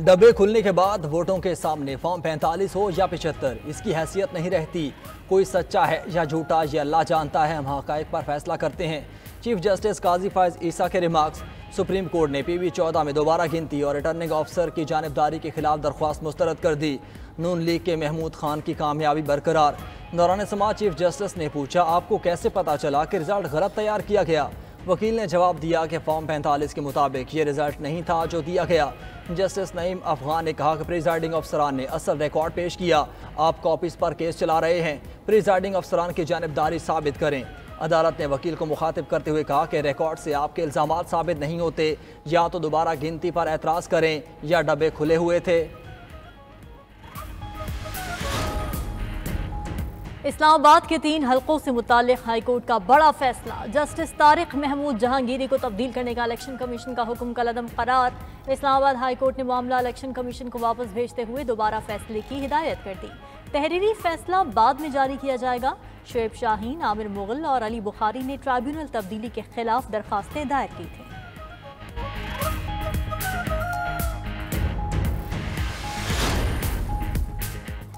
डब्बे खुलने के बाद वोटों के सामने फॉर्म 45 हो या 75, इसकी हैसियत नहीं रहती। कोई सच्चा है या झूठा ये अल्लाह जानता है, हम हक़ाइक़ पर फैसला करते हैं। चीफ जस्टिस काजी फायज ईसा के रिमार्क्स। सुप्रीम कोर्ट ने PV14 में दोबारा गिनती और रिटर्निंग ऑफिसर की जानिबदारी के खिलाफ दरख्वास्त मुस्तरद कर दी। नून लीग के महमूद खान की कामयाबी बरकरार। दौरान समाअत चीफ जस्टिस ने पूछा, आपको कैसे पता चला कि रिजल्ट गलत तैयार किया गया? वकील ने जवाब दिया कि फॉर्म 45 के मुताबिक ये रिजल्ट नहीं था जो दिया गया। जस्टिस नईम अफगान ने कहा कि प्रिजाइडिंग अफसरान ने असल रिकॉर्ड पेश किया, आप कॉपीज पर केस चला रहे हैं, प्रिजाइडिंग अफसरान की जानिबदारी साबित करें। अदालत ने वकील को मुखातिब करते हुए कहा कि रिकॉर्ड से आपके इल्ज़ामात साबित नहीं होते, या तो दोबारा गिनती पर एतराज़ करें या डब्बे खुले हुए थे। इस्लामाबाद के 3 हलकों से मुताल्लिक हाईकोर्ट का बड़ा फैसला। जस्टिस तारिक महमूद जहांगीरी को तब्दील करने का इलेक्शन कमीशन का हुक्म कलअदम करार। इस्लामाबाद हाईकोर्ट ने मामला इलेक्शन कमीशन को वापस भेजते हुए दोबारा फैसले की हिदायत कर दी। तहरीरी फैसला बाद में जारी किया जाएगा। शुएब शाहीन, आमिर मुगल और अली बुखारी ने ट्राइब्यूनल तब्दीली के खिलाफ दरखास्तें दायर की थी।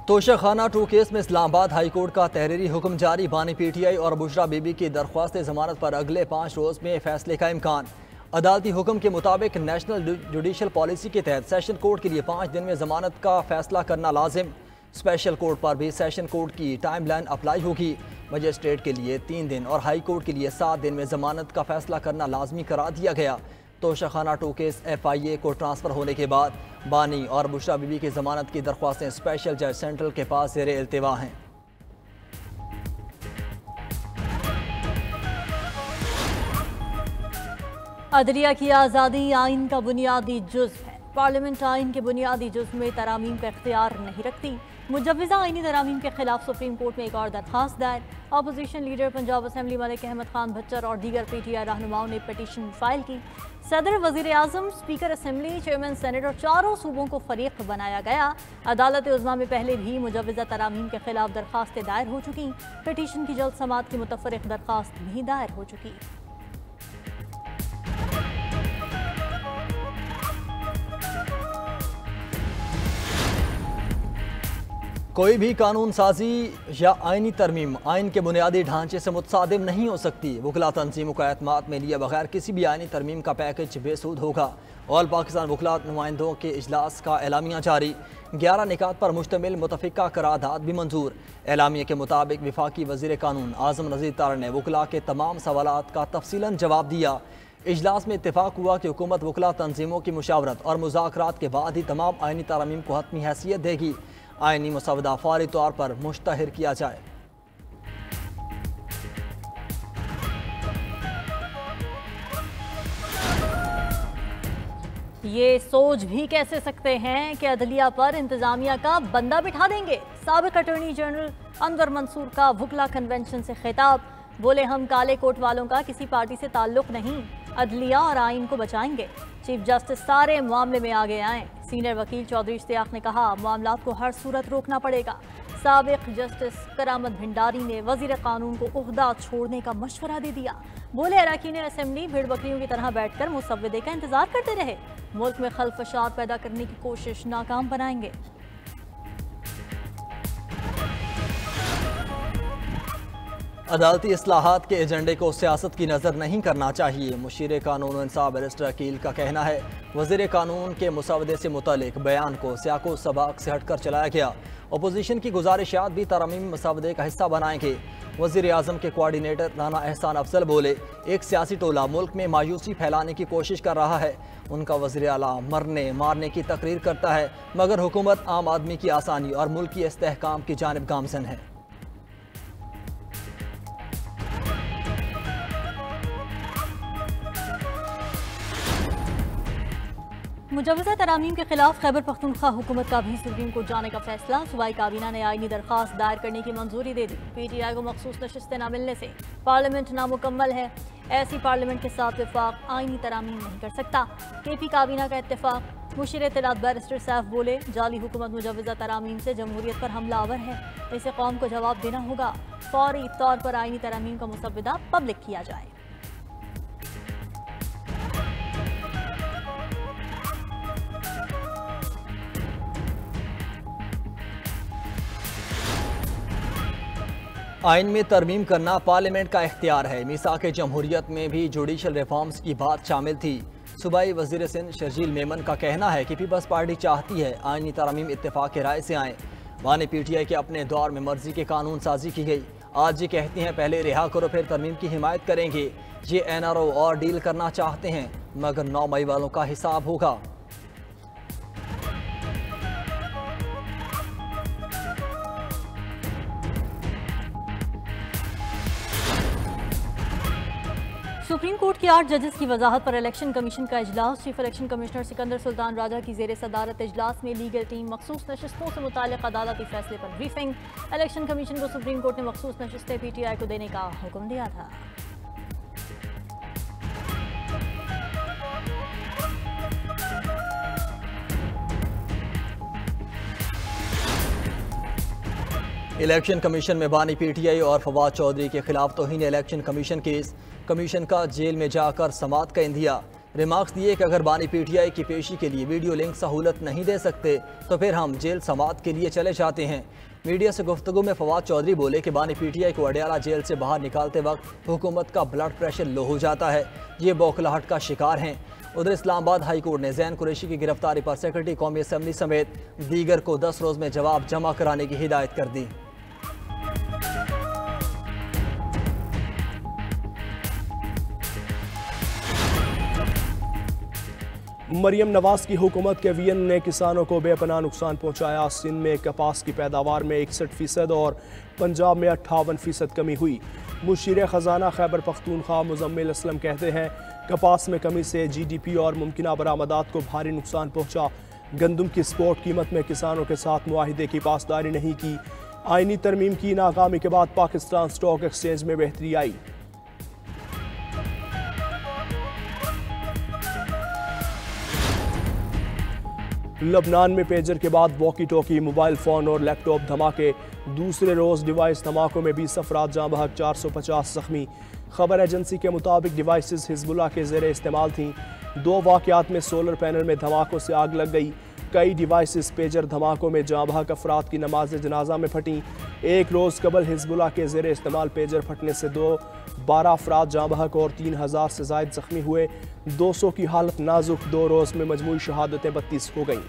तोशाखाना 2 केस में इस्लामाबाद हाईकोर्ट का तहरीरी हुक्म जारी। बानी PTI और बुशरा बीबी की दरख्वास्त जमानत पर अगले 5 रोज में फैसले का इम्कान। अदालती हुक्म के मुताबिक नेशनल जुडिशल पॉलिसी के तहत सेशन कोर्ट के लिए 5 दिन में जमानत का फैसला करना लाजिम। स्पेशल कोर्ट पर भी सेशन कोर्ट की टाइमलाइन अप्लाई होगी। मजिस्ट्रेट के लिए 3 दिन और हाई कोर्ट के लिए 7 दिन में जमानत का फैसला करना लाजमी करार दिया गया। तोशाखाना 2 केस FIA को ट्रांसफर होने के बाद बानी और बुशरा बीबी की जमानत की दरख्वास्तें स्पेशल जज सेंट्रल के पास ज़ेर इल्तिवा हैं। अदलिया की आज़ादी आइन का बुनियादी जुज़्व है। पार्लियामेंट आइन के बुनियादी जुज़्व में तरामीम का इख्तियार नहीं रखती। मुजव्विज़ा आइनी तरामीम के खिलाफ सुप्रीम कोर्ट में एक और दरखास्त दायर। Opposition leader Punjab assembly Malik Ahmad Khan Bhachar और दीगर PTI रहनुमाओं ने पटिशन फाइल की। सदर, वज़ीर आज़म, स्पीकर असेंबली, चेयरमैन सेनेट और चारों सूबों को फरीक बनाया गया। अदालत उज़्मा में पहले भी मुजव्विज़ा तरामीम के खिलाफ दरखास्तें दायर हो चुकी। पटिशन की जल्द समाअत की मुतफ़र्रिक़ दरखास्त भी दायर हो चुकी। कोई भी कानून साजी या आइनी तरमीम आइन के बुनियादी ढांचे से मुतसादिम नहीं हो सकती। वकला तंजीमों का एतमाद में लिए बगैर किसी भी आइनी तरमीम का पैकेज बेसूद होगा। ऑल पाकिस्तान वकला नुमाइंदों के इजलास का एलामिया जारी। 11 निकात पर मुश्तमिल मुतफ़िका करारदाद भी मंजूर। एलामिया के मुताबिक वफाकी वज़ीर कानून आज़म नज़ीर तार ने वकला के तमाम सवालात का तफसीलन जवाब दिया। इजलास में इत्तेफाक हुआ कि हुकूमत वकला तंजीमों की मुशावरत और मुज़ाकरात के बाद ही तमाम आइनी तरमीम को हतमी हैसियत देगी। आइनी मसवदा फौरी तौर पर मुश्तहर किया जाए। ये सोच भी कैसे सकते हैं कि अदलिया पर इंतजामिया का बंदा बिठा देंगे। साबिक अटॉर्नी जनरल अनवर मंसूर का वकला कन्वेंशन से खिताब। बोले, हम काले कोट वालों का किसी पार्टी से ताल्लुक नहीं, अदलिया और आइन को बचाएंगे। चीफ जस्टिस सारे मामले में आगे आए। सीनियर वकील चौधरी इश्तियाक ने कहा, मामलात को हर सूरत रोकना पड़ेगा। साबिक जस्टिस करामत भंडारी ने वजीर कानून को ओहदा छोड़ने का मशवरा दे दिया। बोले, अरकान असेंबली भेड़ बकरियों की तरह बैठकर मुसव्वदे का इंतजार करते रहे, मुल्क में खलफशार पैदा करने की कोशिश नाकाम बनाएंगे। अदालती इस्लाहात के एजेंडे को सियासत की नज़र नहीं करना चाहिए। मुशीर कानून इंसाफ बैरिस्टर अकील का कहना है, वज़ीर कानून के मुसवदे से मुतालिक बयान को सियाको सबाक से हटकर चलाया गया। अपोजिशन की गुजारिशात भी तरमीम मसवदे का हिस्सा बनाएंगे। वज़ीर आज़म के कोआर्डिनेटर राना एहसान अफजल बोले, एक सियासी टोला मुल्क में मायूसी फैलाने की कोशिश कर रहा है। उनका वज़ीर आला मरने मारने की तकरीर करता है, मगर हुकूमत आम आदमी की आसानी और मुल्क की इस्तेहकाम की जानिब गामज़न है। मुजव्वज़ा तरामीम के खिलाफ खैबर पख्तूनख्वा हुकूमत का भी सुप्रीम कोर्ट जाने का फैसला। सूबाई काबीना ने आइनी दरखास्त दायर करने की मंजूरी दे दी। PTI को मखसूस नशिस्तें न मिलने से पार्लियामेंट नामुकम्मल है। ऐसी पार्लियामेंट के साथ वफाक आइनी तरामीम नहीं कर सकता। KP काबीना का इत्तेफाक। मुशीर इत्तलात बैरिस्टर सैफ बोले, जाली हुकूमत मुजव्वज़ा तरामीम से जमहूरियत पर हमलावर है, इसे कौम को जवाब देना होगा। फौरी तौर पर आइनी तरामीम का मुसव्वदा पब्लिक किया जाए। आइन में तरमीम करना पार्लियामेंट का इख्तियार है। मीसाक जमहूरियत में भी जुडिशल रिफॉर्म्स की बात शामिल थी। सूबाई वजीर सिंध शर्जील मेमन का कहना है कि पीपल्स पार्टी चाहती है आइनी तरमीम इत्तेफाक की राय से आए। बानी PTI के अपने दौर में मर्जी के कानून साजी की गई। आज ये कहती हैं पहले रिहा करो फिर तरमीम की हिमायत करेंगे। ये NRO और डील करना चाहते हैं मगर 9 मई वालों का हिसाब होगा। सुप्रीम कोर्ट की 8 जजेस की वजाहत पर इलेक्शन कमीशन का इजलास। Chief election commissioner Sikandar Sultan Raja की जेर सदारत इजलास में लीगल टीम मखसूस नशिस्तों से मुताल्लिक अदालती फैसले पर ब्रीफिंग। इलेक्शन कमीशन को सुप्रीम कोर्ट ने मखसूस नशिस्तें PTI को देने का हुक्म दिया था। इलेक्शन कमीशन में बानी PTI और फवाद चौधरी के खिलाफ तौहीन इलेक्शन कमीशन केस। कमीशन का जेल में जाकर समाअत का इंदिया। रिमार्क्स दिए कि अगर बानी PTI की पेशी के लिए वीडियो लिंक सहूलत नहीं दे सकते तो फिर हम जेल समाअत के लिए चले जाते हैं। मीडिया से गुफ्तगू में फवाद चौधरी बोले कि बानी PTI को अडयाला जेल से बाहर निकालते वक्त हुकूमत का ब्लड प्रेशर लो हो जाता है। ये बौखलाहट का शिकार हैं। उधर इस्लामाबाद हाई कोर्ट ने जैन कुरैशी की गिरफ्तारी पर सेक्रेटरी कौमी असम्बली समेत दीगर को 10 रोज़ में जवाब जमा कराने की हिदायत कर दी। मरियम नवाज की हुकूमत के VN ने किसानों को बेपनाह नुकसान पहुंचाया। सिंध में कपास की पैदावार में 61% और पंजाब में 58% कमी हुई। मुशीर ख़जाना खैबर पख्तूनख्वा मुजम्मिल असलम कहते हैं कपास में कमी से GDP और मुमकिन बरामदात को भारी नुकसान पहुंचा। गंदम की स्पोर्ट कीमत में किसानों के साथ मुआहिदे की पासदारी नहीं की। आइनी तरमीम की नाकामी के बाद पाकिस्तान स्टॉक एक्सचेंज में बेहतरी आई। लबनान में पेजर के बाद वॉकी टॉकी, मोबाइल फ़ोन और लैपटॉप धमाके। दूसरे रोज़ डिवाइस धमाकों में 20 अफराद जाँ बहक, 450 जख्मी। खबर एजेंसी के मुताबिक डिवाइसेस हिजबुल्लाह के ज़ेरे इस्तेमाल थीं। 2 वाक़यात में सोलर पैनल में धमाकों से आग लग गई। कई डिवाइसेस पेजर धमाकों में जाँ बहक अफराद की नमाज जनाजा में फटी। एक रोज़ कबल हिजबुल्लाह के ज़ेरे इस्तेमाल पेजर फटने से 12 अफराद जाँ बहक और 3000 से ज़ायद जख्मी हुए। 200 की हालत नाजुक। 2 रोज़ में मजमूई शहादतें 32 हो गईं।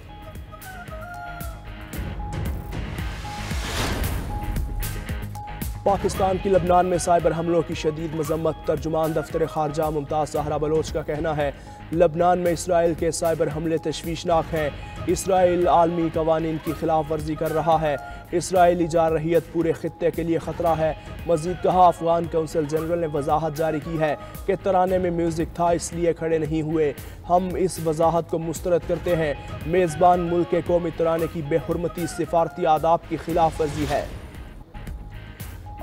पाकिस्तान की लबनान में साइबर हमलों की शदीद मजम्मत। तर्जुमान दफ्तर खारजा मुमताज़ ज़हरा बलोच का कहना है लबनान में इसराइल के साइबर हमले तशवीशनाक हैं। इसराइल आलमी कवानीन की खिलाफ वर्जी कर रहा है। इसराइली जारहियत पूरे खित्ते के लिए ख़तरा है। मज़ीद कहा अफगान कौंसल जनरल ने वजाहत जारी की है कि तराने में म्यूज़िक था इसलिए खड़े नहीं हुए। हम इस वजाहत को मुस्तरद करते हैं। मेज़बान मुल्क के कौमी तराने की बेहुरमती सिफारती आदाब की खिलाफ वर्जी है।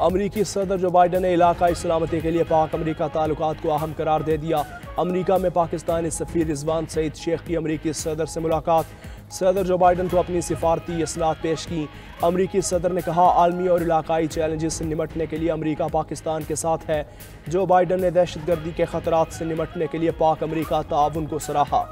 अमरीकी सदर जो बाइडन ने इलाकाई सलामती के लिए पाक अमरीका ताल्लुकात को अहम करार दे दिया। अमरीका में पाकिस्तानी सफ़ीर रिजवान सईद शेख की अमरीकी सदर से मुलाकात। सदर जो बाइडन को अपनी सिफारती असलाहत पेश की। अमरीकी सदर ने कहा आलमी और इलाकाई चैलेंजेस से निमटने के लिए अमरीका पाकिस्तान के साथ है। जो बाइडन ने दहशतगर्दी के खतरात से निमटने के लिए पाक अमरीका ताउन को सराहा।